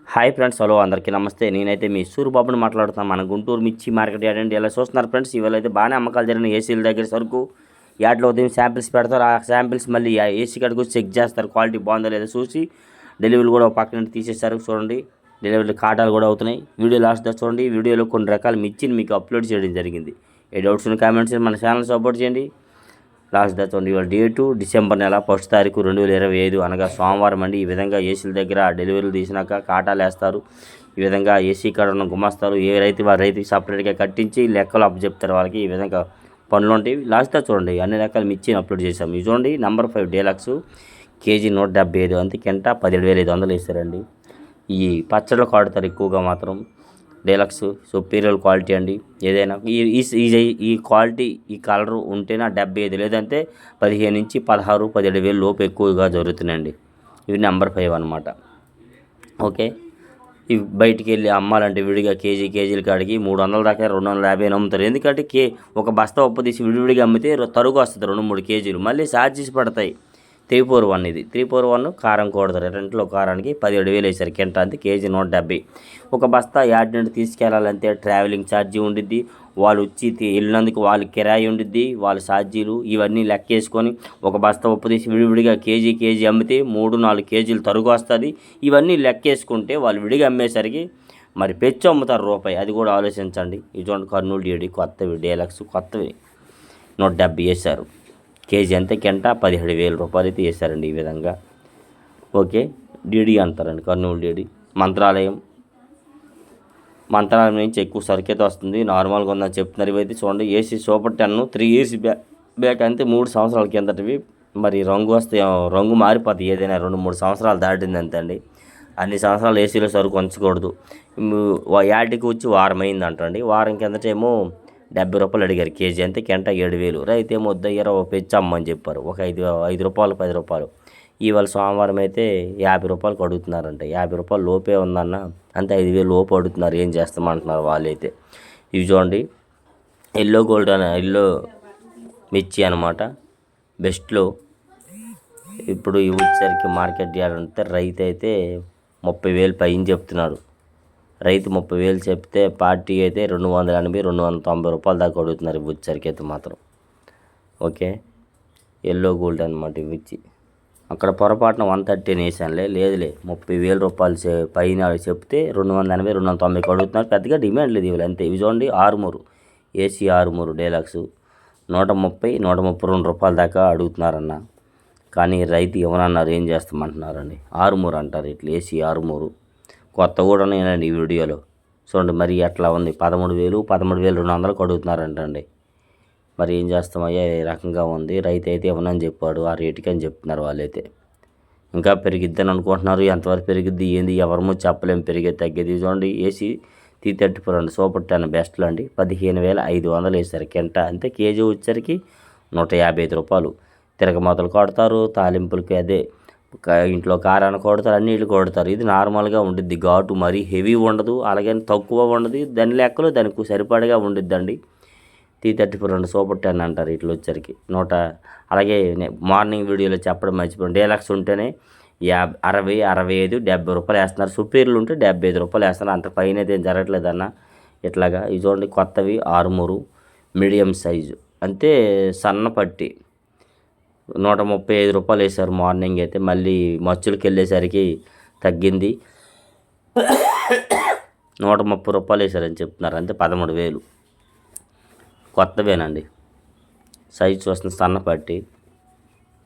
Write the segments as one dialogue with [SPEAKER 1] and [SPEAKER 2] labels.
[SPEAKER 1] Hi friends, hello అందరికీ నమస్తే. నేనైతే మీ సూరిబాబుని మాట్లాడుతున్నాను. మన గుంటూరు మిర్చి మార్కెట్ యార్డ్ అండి. ఎలా చూస్తున్నారు ఫ్రెండ్స్, ఇవాళ అయితే బాగానే అమ్మకాలు జరిగిన ఏసీల దగ్గర సరుకు యార్డ్లో ఉదయం శాంపిల్స్ పెడతారు. ఆ శాంపిల్స్ మళ్ళీ ఏసీ కాడికి వచ్చి చెక్ చేస్తారు, క్వాలిటీ బాగుందో లేదో చూసి డెలివరీలు కూడా పక్కన తీసేస్తారు. చూడండి, డెలివరీ కాటాలు కూడా అవుతున్నాయి. వీడియో లాస్ట్ దా చూడండి. వీడియోలో కొన్ని రకాల మిర్చిని మీకు అప్లోడ్ చేయడం జరిగింది. ఏ డౌట్స్ ఉన్న కామెంట్స్ మన ఛానల్ సపోర్ట్ చేయండి. లాస్ట్ దా చూడండి. ఇవాళ డేటు డిసెంబర్ నెల 1 తారీఖు 2025 అనగా సోమవారం అండి. ఈ విధంగా ఏసీల దగ్గర డెలివరీలు తీసినాక కాటాలు వేస్తారు. ఈ విధంగా ఏసీ కాడ ఉన్న గుమస్తారు. ఏ రైతుకి సపరేట్గా కట్టించి లెక్కలు అప్పచెప్తారు వాళ్ళకి. ఈ విధంగా పనులు ఉంటాయి. లాస్ట్ దా చూడండి, అన్ని రకాల మిర్చిని అప్లోడ్ చేసాము. ఇది చూడండి, నెంబర్ 5 డీలక్స్ కేజీ 175, అంతే కింట 17,500 వేస్తారండి. ఈ పచ్చళ్ళు కాడుతారు ఎక్కువగా మాత్రం. డీలక్స్ సుపీరియర్ క్వాలిటీ అండి. ఏదైనా ఈ క్వాలిటీ ఈ కలరు ఉంటేనే 75, లేదంటే 15 నుంచి 16, 17,000 లోపు ఎక్కువగా జరుగుతున్నాయండి. ఇవి నెంబర్ 5 అనమాట. ఓకే, ఇవి బయటికి వెళ్ళి అమ్మాలంటే విడిగా కేజీల కాడికి 300 దాకా 250 అమ్ముతారు. ఎందుకంటే ఒక బస్తా ఉప్పు తీసి విడివిడిగా అమ్మితే తరుగు వస్తుంది 2-3 కేజీలు. మళ్ళీ ఛార్జెస్ పడతాయి. 341 ఇది 341 కారం కొడతారు. రెంట్లో కారానికి 17,000 వేసారు కింట, అంతే కేజీ 170. ఒక బస్తా యార్డ్ నుండి తీసుకెళ్లాలంటే ట్రావెలింగ్ ఛార్జీ ఉండిద్ది, వాళ్ళు వచ్చి వెళ్ళినందుకు వాళ్ళ కిరాయి ఉండిద్ది, వాళ్ళ ఛార్జీలు ఇవన్నీ లెక్కేసుకొని ఒక బస్తా ఉప్పు తీసి విడివిడిగా కేజీ అమ్మితే 3-4 కేజీలు తరుగు వస్తుంది. ఇవన్నీ లెక్కేసుకుంటే వాళ్ళు విడిగా అమ్మేసరికి మరి పెచ్చు అమ్ముతారు రూపాయి. అది కూడా ఆలోచించండి. ఇటువంటి కర్నూలు డీడీ కొత్తవి డీలక్స్ కొత్తవి 170 వేశారు. కేజీ అంతే కింట 17,000 రూపాయలు అయితే వేశారండి. ఈ విధంగా ఓకే, డీడీ అంటారండి, కర్నూలు డీడీ. మంత్రాలయం నుంచి ఎక్కువ సరుకు అయితే వస్తుంది. నార్మల్గా ఉందని చెప్తున్నారు. ఇవైతే చూడండి, ఏసీ సూపర్ 10 3 years బ్యాక్ అంతే, 3 సంవత్సరాల కిందటివి. మరి రంగు వస్తే రంగు మారిపోతుంది. ఏదైనా 2-3 సంవత్సరాలు దాటింది అంతే అండి. అన్ని సంవత్సరాలు ఏసీలో సరుకు ఉంచకూడదు. యార్డ్కి వచ్చి వారం అయిందంటండి. వారం కిందటేమో 70 రూపాయలు అడిగారు కేజీ, అంతే కింట 7,000. రైతు ఏమో వద్దయ్యారో పెంచి అమ్మని చెప్పారు. ఒక 5 రూపాయలు 10 రూపాయలు. ఇవాళ సోమవారం అయితే 50 రూపాయలకు అడుగుతున్నారంట. 50 రూపాయలు లోపే ఉందన్న, అంతే 5,000 లోపు అడుగుతున్నారు. ఏం చేస్తామంటున్నారు వాళ్ళైతే. ఇవి చూడండి, ఎల్లో మిర్చి అనమాట, బెస్ట్లో. ఇప్పుడు ఇవి వచ్చేసరికి మార్కెట్ చేయాలంటే రైతు అయితే 30,000 పైన చెప్తున్నాడు. రైతు 30,000 చెప్తే పార్టీ అయితే 280-290 రూపాయలు దాకా అడుగుతున్నారు. ఇవి వచ్చేసరికి అయితే మాత్రం. ఓకే, ఎల్లో గోల్డ్ అనమాట ఇవి ఇచ్చి. అక్కడ పొరపాటున 130 వేసానులే, లేదులే 30,000 రూపాయలు పైన చెప్తే 280-290 అడుగుతున్నారు. పెద్దగా డిమాండ్ లేదు ఇవి అంతే. ఇవి చూడండి, ఆరుమూరు ఏసీ ఆరుమూరు డీలక్స్ 130-132 రూపాయల దాకా అడుగుతున్నారన్న. కానీ రైతు ఏమన్నారు, ఏం చేస్తామంటున్నారండి. ఆరుమూరు అంటారు ఇట్లా, ఏసీ ఆరుమూరు. కొత్త కూడా ఉన్నాయండి ఈ వీడియోలో చూడండి. మరి అట్లా ఉంది, 13,200 అడుగుతున్నారంటండి. మరి ఏం చేస్తామయ్యా, ఈ రకంగా ఉంది. రైతు అయితే ఇవ్వనని చెప్పాడు, ఆ రేటుకి అని చెప్తున్నారు వాళ్ళైతే. ఇంకా పెరిగిద్దని అనుకుంటున్నారు. ఎంతవరకు పెరిగిద్ది ఏంది ఎవరమో చెప్పలేము, పెరిగేది తగ్గేది. చూడండి, ఏసీ 334 సూపర్ 10 బెస్ట్లు అండి. 15,500 వేసారు కింట, అంతే కేజీ వచ్చేసరికి 155 రూపాయలు. తిరగమాతలు కొడతారు, తాలింపులకి అదే ఇంట్లో కారాన్ని కొడతారు, అన్నిళ్ళు కొడతారు. ఇది నార్మల్గా ఉండిద్ది, ఘాటు మరీ హెవీ ఉండదు, అలాగే తక్కువ ఉండదు. దాని లెక్కలో దానికి సరిపడగా ఉండిద్దండి. 334 సూపర్ 10 అంటారు ఇట్లా వచ్చరికి 100. అలాగే మార్నింగ్ వీడియోలో చెప్పడం మర్చిపోయాను, డీలక్స్ ఉంటేనే 60, 65, 70 రూపాయలు వేస్తున్నారు. సుపీరియర్లు ఉంటే 75 రూపాయలు వేస్తున్నారు. అంత పైన అయితే ఏం జరగట్లేదన్న. ఇట్లాగా ఇవి చూడండి, కొత్తవి ఆరుమూరు మీడియం సైజు, అంతే సన్నపట్టి 135 రూపాయలు వేశారు మార్నింగ్ అయితే. మళ్ళీ మచ్చులకి వెళ్ళేసరికి తగ్గింది, 130 రూపాయలు వేశారని చెప్తున్నారు, అంతే 13,000. కొత్తవేనండి, సైజు చూస్తుంది, సన్నపట్టి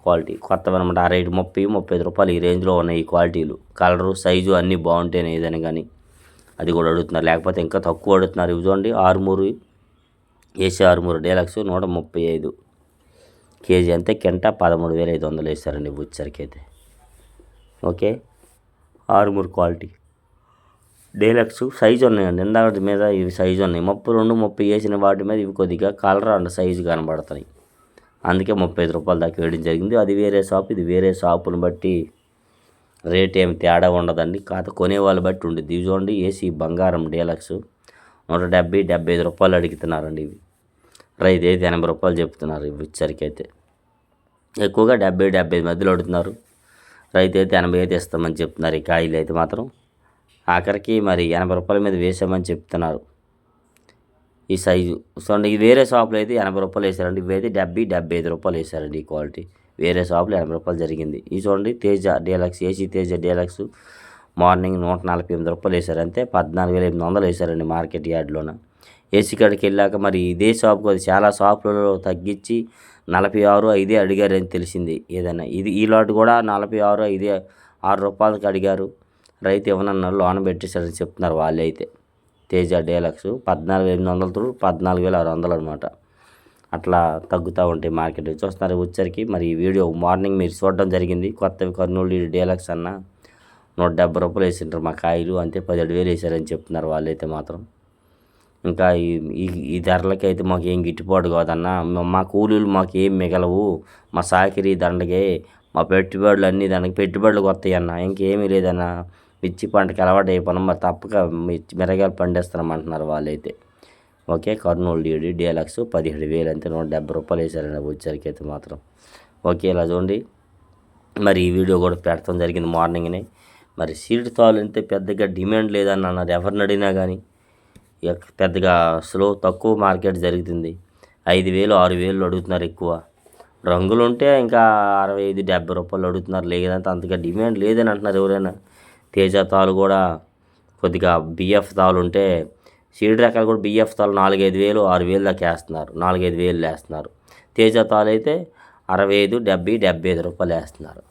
[SPEAKER 1] క్వాలిటీ కొత్తవి అనమాట. ఆ రేటు 30-35 రూపాయలు ఈ రేంజ్లో ఉన్నాయి ఈ క్వాలిటీలు. కలరు సైజు అన్నీ బాగుంటేనే ఏదైనా కానీ అది కూడా అడుగుతున్నారు, లేకపోతే ఇంకా తక్కువ అడుగుతున్నారు. ఇవి చూడండి, Armoor AC Armoor deluxe 135 KG, అంతే కింట 13,500 వేస్తారండి వచ్చరికి అయితే. Okay, Armoor quality deluxe size ఉన్నాయండి. ఇందాక మీద ఇవి సైజు ఉన్నాయి. 32-30 వేసిన వాటి మీద ఇవి కొద్దిగా కలర్ అండ్ సైజు కనబడుతున్నాయి, అందుకే 35 రూపాయలు దాకా వేయడం జరిగింది. అది వేరే షాప్, ఇది వేరే షాపుని బట్టి రేట్ ఏమి తేడా ఉండదండి, కాకపోతే కొనేవాళ్ళు బట్టి ఉండిద్ది. ఇవి చూడండి, ఏసీ బంగారం డీలక్స్ 170-75 రూపాయలు అడుగుతున్నారండి. ఇవి రైతు అయితే 80 రూపాయలు చెప్తున్నారు. ఇవి వచ్చరికి అయితే ఎక్కువగా 70-75 మధ్యలో అడుగుతున్నారు. రైతు అయితే 80 అయితే ఇస్తామని చెప్తున్నారు. ఈ కాయలు అయితే మాత్రం ఆఖరికి మరి 80 రూపాయల మీద వేసామని చెప్తున్నారు ఈ సైజు. చూడండి ఇది వేరే షాపులో అయితే 80 రూపాయలు వేసారండి, ఇవైతే 75 రూపాయలు వేసారండి. ఈ క్వాలిటీ వేరే షాపులో 80 రూపాయలు జరిగింది. ఇది చూడండి Teja deluxe, AC Teja deluxe morning 148 రూపాయలు వేసారు, అంతే 14,800 వేసారండి మార్కెట్ యార్డ్లోన. ఏసీ కాడికి వెళ్ళాక మరి ఇదే షాప్కి అది చాలా షాపులలో తగ్గించి 46,5 అడిగారని తెలిసింది. ఏదైనా ఇది ఈ లాట్ కూడా 46,5 6 రూపాయలకి అడిగారు, రైతు ఇవ్వనన్నారు, లోన పెట్టేశారని చెప్తున్నారు వాళ్ళే. అయితే తేజ డీలక్స్ 14,800 14,600 అనమాట. అట్లా తగ్గుతూ ఉంటాయి మార్కెట్. చూస్తున్నారు వచ్చరికి మరి ఈ వీడియో మార్నింగ్ మీరు చూడడం జరిగింది. కొత్తవి కర్నూలు డీలక్స్ అన్న 170 రూపాయలు వేసింటారు మా కాయలు, అంతే 17,000 వేసారని చెప్తున్నారు వాళ్ళైతే మాత్రం. ఇంకా ఈ ధరలకి అయితే మాకు ఏం గిట్టుబాటు కాదన్న, మా కూలీలు మాకు ఏం మిగలవు, మా సాకిరి దండగే, మా పెట్టుబడులు అన్నీ దానికి పెట్టుబడులకు వస్తాయి అన్న, ఇంకేమీ లేదన్న, మిర్చి పంటకి అలవాటు అయిపోయినాం, మరి తప్పక మిరగాయలు పండిస్తున్నామంటున్నారు వాళ్ళైతే. ఓకే కర్నూలు డీలక్స్ 17,000 అంతే, 170 రూపాయలు వేసారండి వచ్చరికి అయితే మాత్రం. ఓకే ఇలా చూడండి మరి ఈ వీడియో కూడా పెడతాం జరిగింది మార్నింగ్నే. మరి సీడ్ తాలు అంటే పెద్దగా డిమాండ్ లేదని అన్నారు ఎవరిని అడిగినా కానీ, పెద్దగా తక్కువ మార్కెట్ జరుగుతుంది. 5,000 6,000 అడుగుతున్నారు ఎక్కువ. రంగులు ఉంటే ఇంకా 65 70 రూపాయలు అడుగుతున్నారు, లేదంటే అంతగా డిమాండ్ లేదని అంటున్నారు ఎవరైనా. తేజ తాలు కూడా కొద్దిగా బిఎఫ్ తాలు ఉంటే, సీడ్ రకాలు కూడా బిఎఫ్ తాలు 4,000 6,000 దాకా వేస్తున్నారు, 4,000 వేస్తున్నారు. తేజ తాలు అయితే 65 70 75 రూపాయలు వేస్తున్నారు.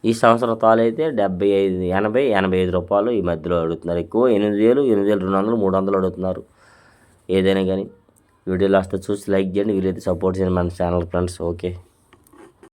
[SPEAKER 1] ఈ సంవత్సరం తాలు అయితే 75 80 85 రూపాయలు ఈ మధ్యలో అడుగుతున్నారు. ఎక్కువ 8,000 8,200 300 అడుగుతున్నారు. ఏదైనా కానీ వీడియోలో వస్తే చూసి లైక్ చేయండి, వీలైతే సపోర్ట్ చేయండి మన ఛానల్ ఫ్రెండ్స్. ఓకే.